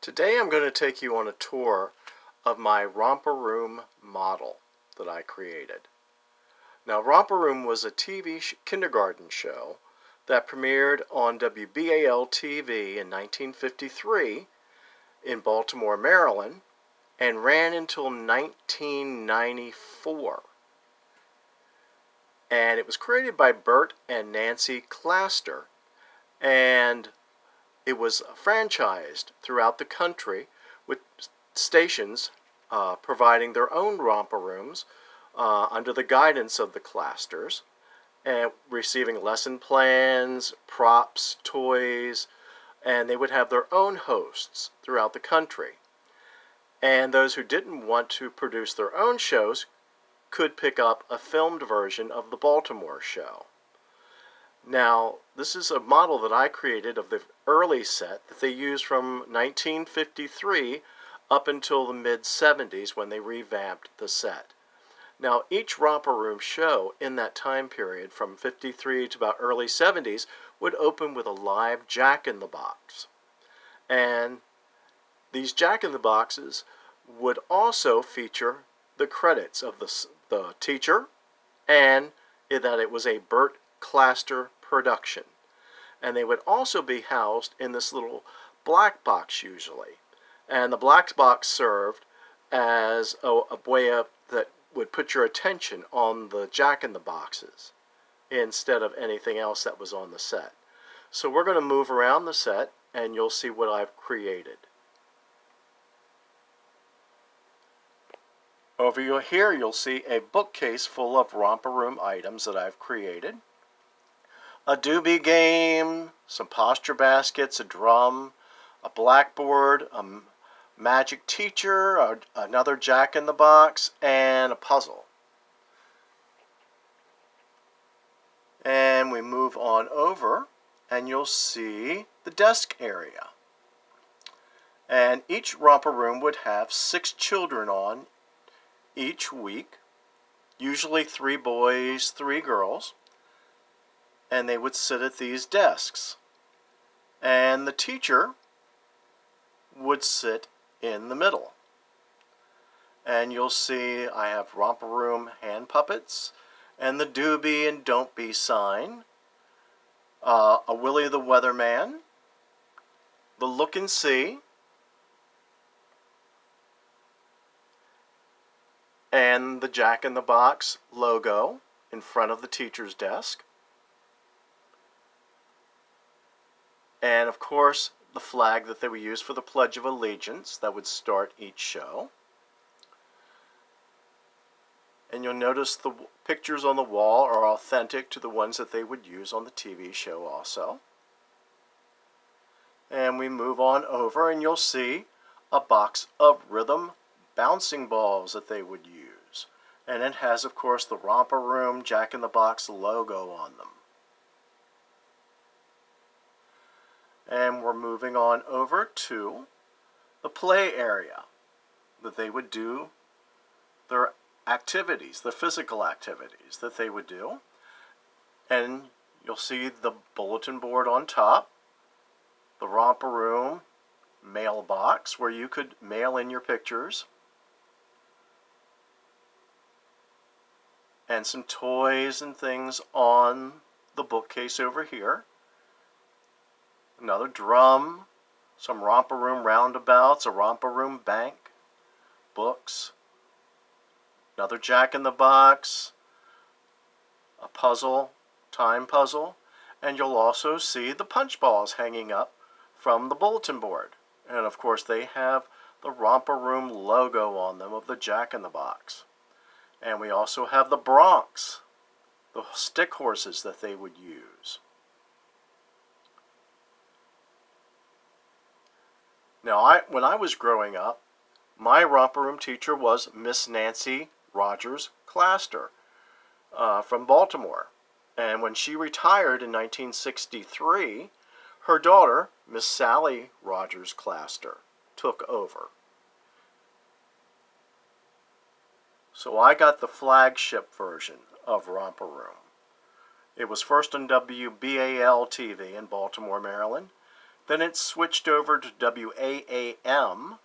Today I'm going to take you on a tour of my Romper Room model that I created. Now, Romper Room was a TV kindergarten show that premiered on WBAL-TV in 1953 in Baltimore, Maryland, and ran until 1994. And it was created by Bert and Nancy Claster, and it was franchised throughout the country with stations providing their own romper rooms under the guidance of the Clasters and receiving lesson plans, props, toys, and they would have their own hosts throughout the country. And those who didn't want to produce their own shows could pick up a filmed version of the Baltimore show. Now, this is a model that I created of the early set that they used from 1953 up until the mid-70s when they revamped the set. Now, each Romper Room show in that time period from 53 to about early 70s would open with a live Jack-in-the-Box. And these Jack-in-the-Boxes would also feature the credits of the teacher and that it was a Bert Claster production. And they would also be housed in this little black box usually. And the black box served as a way that would put your attention on the Jack-in-the-Boxes instead of anything else that was on the set. So we're going to move around the set and you'll see what I've created. Over here you'll see a bookcase full of Romper Room items that I've created. A doobie game, some posture baskets, a drum, a blackboard, a magic teacher, another Jack-in-the-Box, and a puzzle. And we move on over and you'll see the desk area. And each Romper Room would have 6 children on each week, usually 3 boys, 3 girls. And they would sit at these desks. And the teacher would sit in the middle. And you'll see I have Romper Room hand puppets and the Doobie and Don't Be sign, a Willie the Weatherman, the Look and See, and the Jack-in-the-Box logo in front of the teacher's desk. And of course, the flag that they would use for the Pledge of Allegiance that would start each show. And you'll notice the pictures on the wall are authentic to the ones that they would use on the TV show also. And we move on over and you'll see a box of rhythm bouncing balls that they would use. And it has, of course, the Romper Room Jack-in-the-Box logo on them. And we're moving on over to the play area that they would do their activities, the physical activities that they would do. And you'll see the bulletin board on top, the Romper Room mailbox where you could mail in your pictures, and some toys and things on the bookcase over here. Another drum, some Romper Room roundabouts, a Romper Room bank, books, another Jack-in-the-Box, a puzzle, time puzzle, and you'll also see the punch balls hanging up from the bulletin board. And of course they have the Romper Room logo on them of the Jack-in-the-Box. And we also have the Bronx, the stick horses that they would use. Now, when I was growing up, my Romper Room teacher was Miss Nancy Rogers Claster from Baltimore. And when she retired in 1963, her daughter, Miss Sally Rogers Claster, took over. So I got the flagship version of Romper Room. It was first on WBAL-TV in Baltimore, Maryland, Then it switched over to WAAM,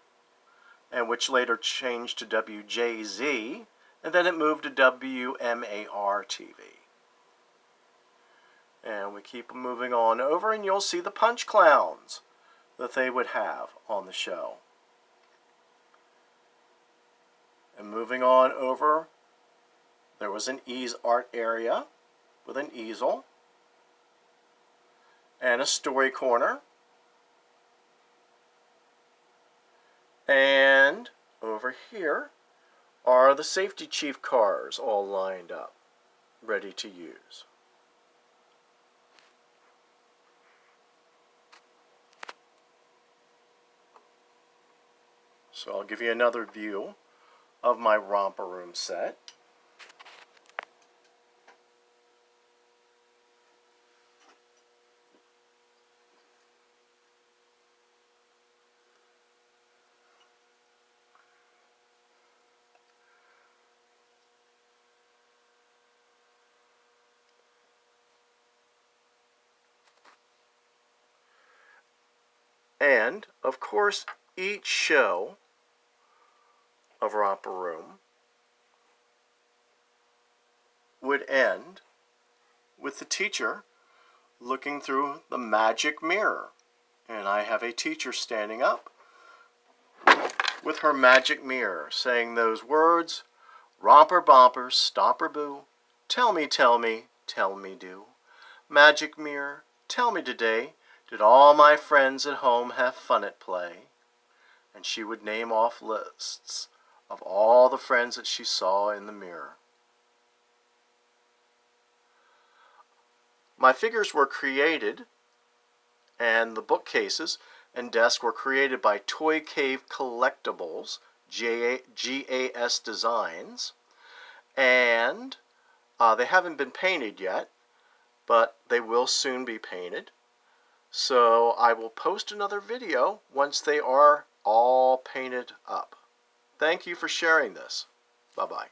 and which later changed to WJZ, and then it moved to WMAR TV. And we keep moving on over, and you'll see the punch clowns that they would have on the show. And moving on over, there was an ease art area with an easel and a story corner. And over here are the safety chief cars all lined up, ready to use. So I'll give you another view of my Romper Room set. And, of course, each show of Romper Room would end with the teacher looking through the magic mirror. And I have a teacher standing up with her magic mirror saying those words, "Romper bomper, stomper boo, tell me, tell me, tell me do. Magic mirror, tell me today, did all my friends at home have fun at play?" And she would name off lists of all the friends that she saw in the mirror. My figures were created, and the bookcases and desk were created by Toy Cave Collectibles, GAS Designs, and they haven't been painted yet, but they will soon be painted. So I will post another video once they are all painted up. Thank you for sharing this. Bye-bye.